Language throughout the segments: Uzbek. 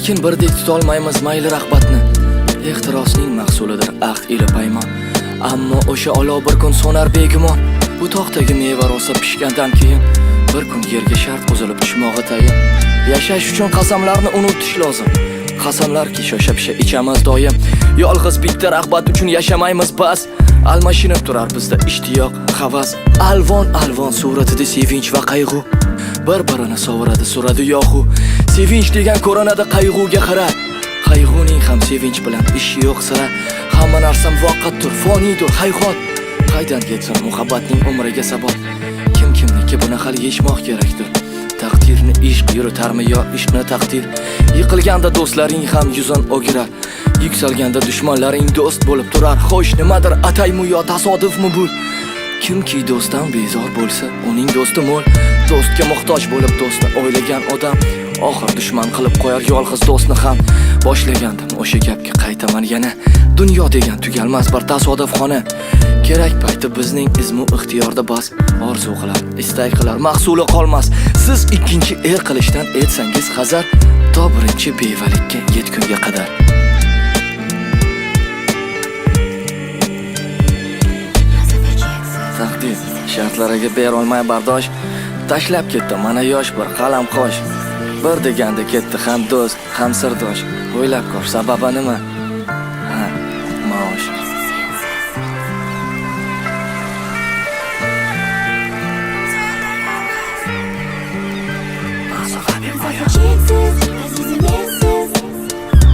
lekin birdek tutolmaymiz mayli rag'batni. Ehtirosning mahsulidir ahd ila paymon. Ammo o'sha olov bir kun so'nar begumon. Bu tog'dagi meva rosa pishgandan keyin bir kun yerga shart qo'zilib tushmog'i tayin. Yashash uchun qasamlarni unutish lozim. Qasamlarki shosha-pisha ichamiz doim. Yolg'iz bitta rag'bat uchun yashamaymiz bas. Almashinib turar bizda ishtiyoq, havas. Alvon suratida sevinch va qayg'u. Bir-birini sovuradi, suradi yo'q. Sevinch degan ko'rinadi qayg'uga qara. Qayg'uning ham sevinch bilan ishi yo'q sira. Hamma narsa muvaqqatdir, foniydir, hayhot. Qaydan ketsin muhabbatning umriga sabab. Kimniki buni hal yechmoq kerakdir. Taqdirni ishq yuritarmi yo ishqni taqdir? Yiqilganda do'stlaring ham yuzin o'girar. Yuksalganda dushmanlaring do'st bo'lib turar. Xo'sh, nimadir ataymi yo tasodifmi bu? Kimki do'stdan bezor bo'lsa, uning do'sti mo'l. Do'stga muhtoj bo'lib do'stni o'ylagan odam oxir dushman qilib qo'yar yolg'iz do'stni ham. Boshlagandim o'sha gapga qaytaman yana. Dunyo degan tugalmas bir tasodifxona. Kerak payti bizning izmu ixtiyorda bas. Orzu qilar, istak qilar, mahsuli qolmas. Siz ikkinchi qilishdan etsangiz hazar, to birinchi bevalikka yetgunga qadar. Taqdir shartlariga ber olmay bardosh tashlab ketdi mana yosh bir qalam qosh. Bir deganda ketdi ham do'st, ham sirdosh. O'ylab ko'r, sababi nima? Ha, maosh.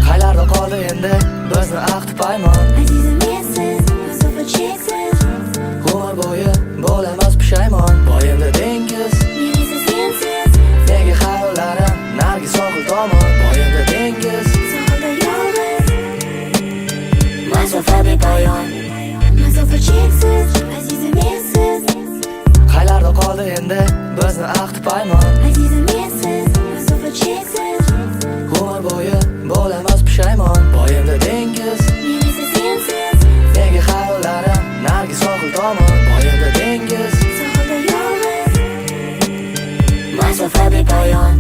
Qaylarda qoldi endi bizni ahd paymon. Umr bo'yi bo'lamiz pushaymon. Boyimda dengiz, nega xayollarim nargi sohil tomon. Boyimda dengiz, sohilda yolg'iz, masofa bepoyon. Masofa cheksiz, azizim mensiz. Qaylarda qoldi endi bizni ahd paymon. Azizim mensiz, masofa cheksiz. Umr bo'yi bo'lamiz pushaymon. Boyimda dengiz, nega xayollarim nargi sohil tomon. Boyimda dengiz, sohilda yolg'iz, masofa bepoyon.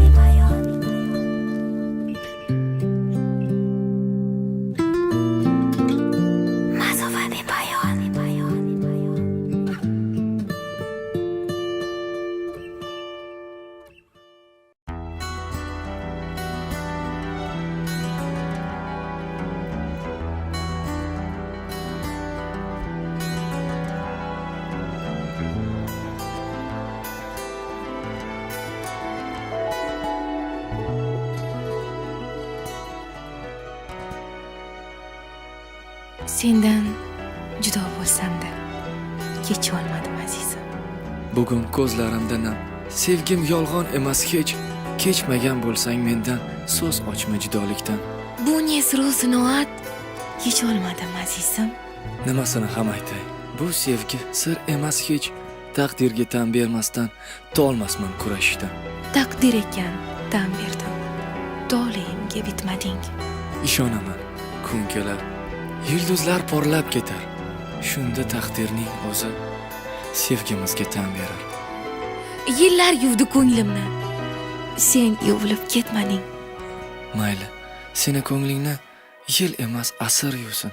Masofa bepoyon. Sendan judo bo'lsam-da kecha olmadim azizim. Bugun ko'zlarimda nam. Sevgim yolg'on emas hech. Kechmagan bo'lsang mendan so'z ochma judolikdan. Bu ne sinoat kecha olmadim azizim. Nimasini ham aytay? Bu sevgi sir emas hech. Taqdirga tan bermasdan tolmasman kurashishdan. Taqdir ekan tan berdim. Dolayimga bitmading. Ishonaman, kun kelar, yulduzlar porlab ketar. Shunda taqdirning o'zi sevgimizga tan berar. Yillar yuvdi ko'nglimni. Sen yuvilib ketmading. Mayli, seni ko'nglingni yil emas asr yuvsin.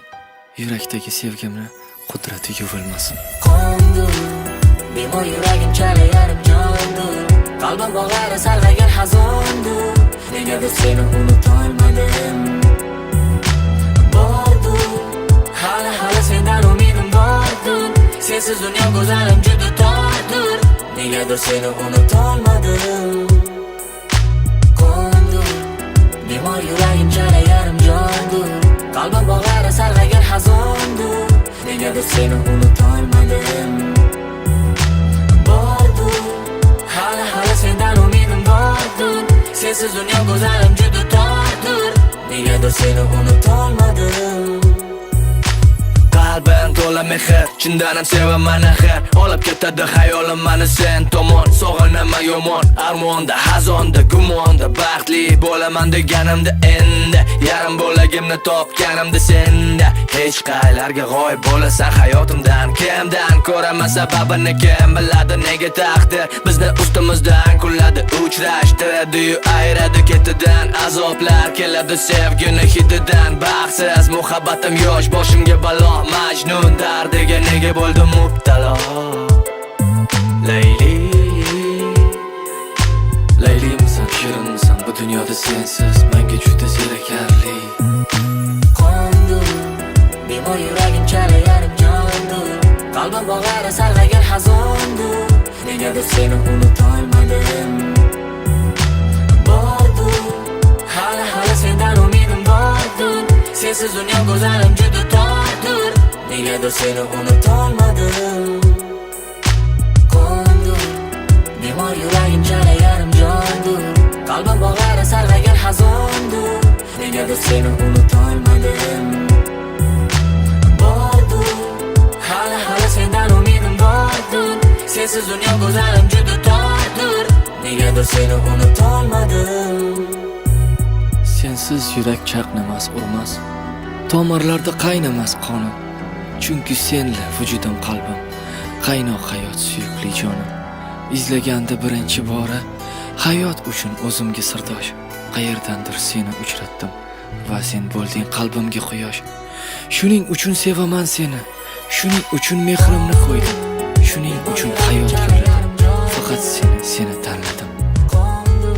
Yurakdagi sevgimni qudrati yuvilmasin. Qondu, bemor yuragim chala yarim jondur. Qalbim bog'lari sarg'aygan hazondur. Negadir seni unutolmadim. Bordur, hali sendan umidim bordur. Sensiz dunyo go'zalim juda tordur. Negadir seni unutolmadim. Qondur, bemor yuragim chala yarim jondur. Qalbim bog'lari sarg'aygan hazondur. Negadir seni unutolmadim. Bordur, hali sendan umidim bordur. Sensiz dunyo go'zalim juda tordur. Negadir seni unutolmadim. Qalbim to'la mehr, chindan ham sevaman axir. Olib ketadi xayolim mani sen tomon. Sog'inaman yomon, armonda, hazonda, gumonda. Baxtli bo'laman deganimda endi, yarim bo'lagimni topganimda senda. hech qaylarga g'oyib bo'lasan hayotimdan. Kimdan ko'raman sababini kim biladi, nega taqdir bizni ustimizdan kuladi. Uchrashtiradi-yu ayiradi ketidan, azoblar keladi sevgini hididan. Baxtsiz muhabbatim yosh, boshimga balo, Majnun dardiga nega bo'ldim mubtalo. Layli, Laylimisan, shirinmisan, bu dunyoda sensiz menga juda zerikarli. Qondur, bemor yuragim chala yarim jondur. Qalbim bog'ara sarg'agan hazondur. Negadir seni unutolmadim. Bordur, hali sendan umidim bordur. Sensiz dunyo go'zalim juda tordur. Negadir seni unutolmadim. Qondur, bemor yuragim chala yarim jondur. Qalbim bog'ara sarg'agan hazondur. Negadir seni unutolmadim. Bordur, hali sendan umidim bordur. Sensiz dunyo go'zalim juda tordur. Negadir seni unutolmadim. Sensiz yurak chaqnamas, urmas, tomirlarda qaynamas qonim. Chunki senla vujudim qalbim, qaynoq hayot suyukli jonim. Izlaganda birinchi bora hayot uchun o'zimga sirdosh. Qayerdandir seni uchratdim va sen bo'lding qalbimga quyosh. Shuning uchun sevaman seni, shuning uchun mehrimni qo'ydim, shuning uchun hayot yo'lladim. Faqat seni tanladim. Qondur,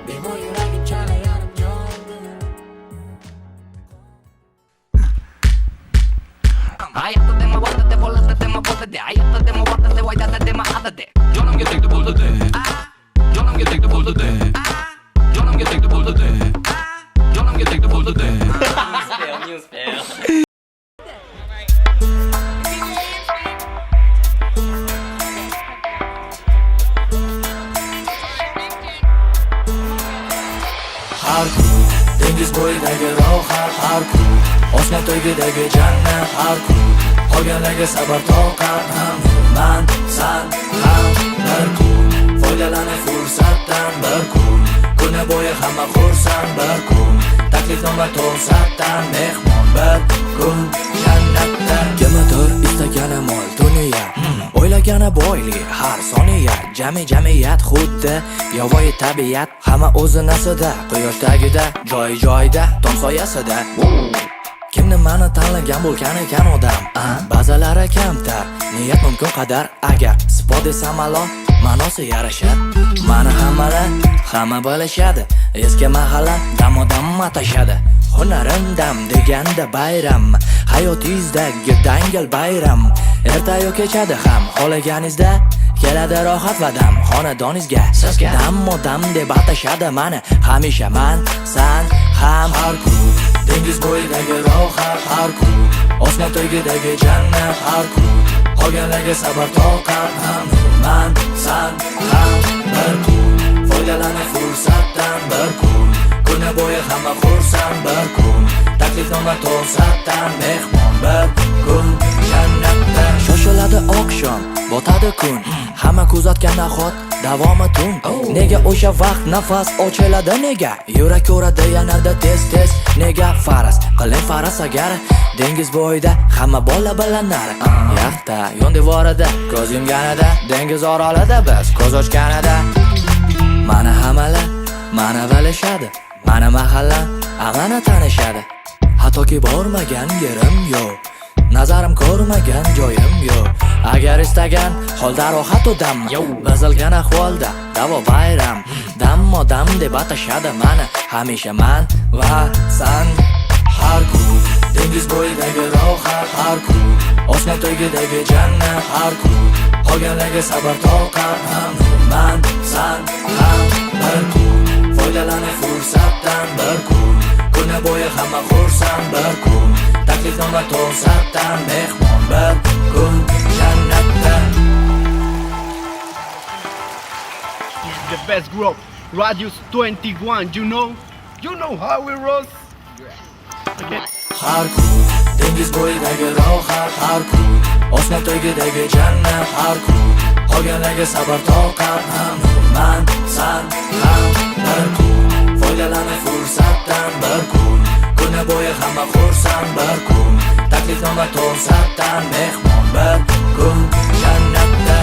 bemor yuragim chala yarim jondur. Hayatta dema vardade, bolada dema bolade. Hayatta dema vardade, vaydada dema adade. Jonimga tegdi bo'ldade. Jonimga tegdi bo'ldade. Jonimga tegdi bo'ldade. Jonimga tegdi bo'ldade. Har kun dengiz bo'yidagi rohat, har kun osmon to'g'idagi jannat, har kun qolganlarga sabr toqat. Man san ham bir kun foydalaning fursatdan, bir kun kuni bo'yi hamma xursand, bir kun taklifnoma to'satdan, mehmon bir kun jannatda. Kimdir istagani mol dunyo, o'ylagani boylik har soniya. Jamiyat xuddi yovvoyi tabiat, hamma o'zi nasida, quyosh tagida, joy-joyda, tom soyasida. Kimni mani tanlagan bo'lgan ekan odam, ba'zalari kamtar, niyat mumkin qadar. Agar sipo desam alo, ma'nosi yarashar. Mani hamma bilishadi, eski mahalla dam-dam atashadi. Hunarim dam deganda bayram, hayotingizdagi dangal bayram. Ertayu kechadi ham xohlaganingizda, keladi rohat va dam xonadoningizga. Sizga dam deb atashadi mani hamisha. Man san ham har kun dengiz bo'yidagi rohat, har kun osmon to'g'idagi jannat, har kun qolganlarga sabr toqat. Man san ham bir kun foydalaning fursatdan, bir kun kuni bo'yi hamma xursand, bir kun taklifnoma to'satdan, mehmon bir kun jannatda. Shoshiladi oqshom, botadi kun, hamma kuzatgan nahot davomi tun. Nega o'sha vaqt nafas ochiladi, nega yurak ko'radi yanada tez, nega faraz qiling faraz agar dengiz bo'yida hamma bola bilanar. Yaxta yon devorida ko'z yumganida, dengiz orolida biz ko'z ochganida. Mana hamala, mana bilishadi, mana mahalla amana tanishadi. Hattoki bormagan yerim yo'q, nazarim ko'rmagan joyim yo'q. Agar istagan holda rohat u dam, bazilgan ahvolda davo bayram. Dam deb atashadi mani hamisha. Man va san har kun dengiz bo'yidagi rohat, har kun osmon to'g'idagi jannat, har kun qolganlarga sabr toqat. Man san ham bir kun foydalaning fursatdan, bir kun kuni bo'yi hamma xursand, bir kun taklifnoma to'satdan, mehmon bir kun jannatda. The best group, Radius 21, you know how we roll. Har kun dengiz bo'yidagi rohat, har kun osmon to'g'idagi jannat, har kun qolganlarga sabr toqat. Man san ham bir kun foydalaning fursatdan, bir kun kuni bo'yi hamma xursand, bir kun Taklifnoma to'satdan mehmon bir kun jannatda.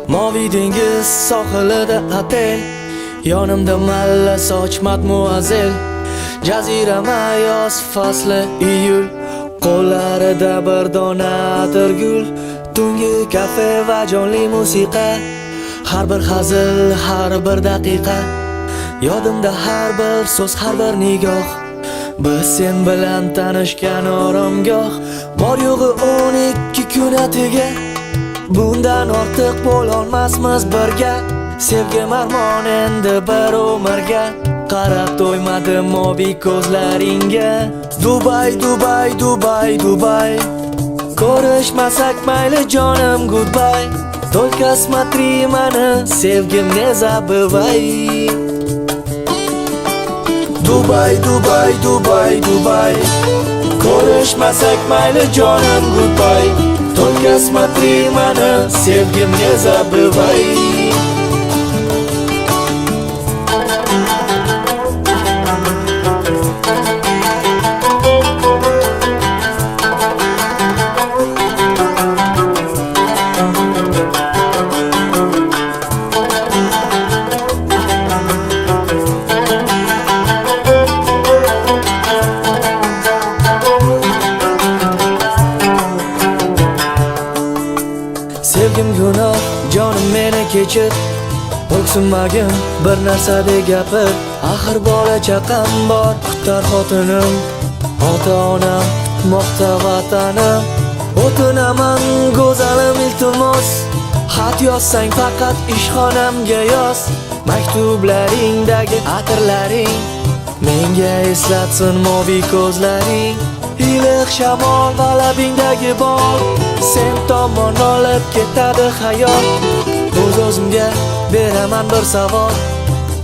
Moviy dengiz sohilida otel, yonimda malla soch matmuazel. Jazirama yoz fasli iyul, qo'llarida bir dona atirgul. Tungi kafe va jonli musiqa, har bir hazil, har bir daqiqa. Yodimda har bir so'z, har bir nigoh. Biz sen bilan tanishgan oromgoh. Bor yo'g'i 12 kun atiga, bundan ortiq bo'lolmasmiz birga. Sevgim armon endi bir umrga, qarab to'ymadim moviy ko'zlaringga. Dubai, Dubai, Dubai, Dubai, ko'rishmasak mayli jonim goodbye. Только смотри mani, sevgim ne забывай. Dubai, Dubai, Dubai, Dubai, ko'rishmasak mayli jonim goodbye. Только смотри mani, sevgim ne забывай. Sevgim gunoh, jonim meni kechir. O'ksinmagin bir narsada gapir. Axir bola chaqam bor, kutar xotinim, ota-onam, kutmoqda vatanim. O'tinaman go'zalim iltimos, xat yozsang faqat ishxonamga yoz. Maktublaringdagi atirlaring menga eslatsin moviy ko'zlaring. Iliq shamol va labingdagi bol sen tomon olib ketadi xayol. O'z-o'zimga beraman bir savol,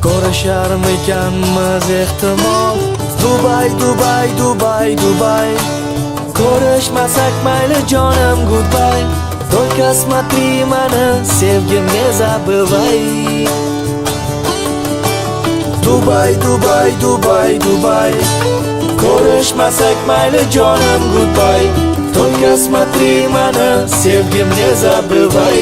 ko'risharmikanmiz ehtimol. Dubai, Dubai, Dubai, Dubai, ko'rishmasak mayli jonim goodbye. Только смотри mani, sevgim ne забывай. Dubai, Dubai, Dubai, Dubai, ko'rishmasak mayli jonim goodbye. Только смотри mani, sevgim ne забывай.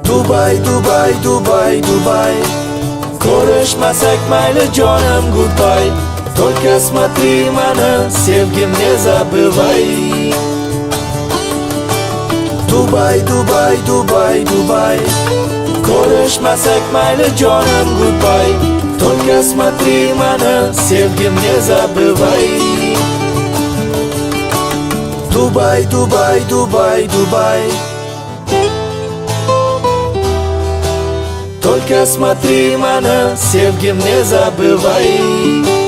Dubai, Dubai, Dubai, Dubai, ko'rishmasak mayli jonim goodbye. Только смотри mani, sevgim ne забывай. Dubai, Dubai, Dubai, Dubai, ko'rishmasak mayli jonim goodbye. Только смотри mani, sevgim ne забывай. Dubai, Dubai, Dubai, Dubai, только смотри mani, sevgim ne забывай.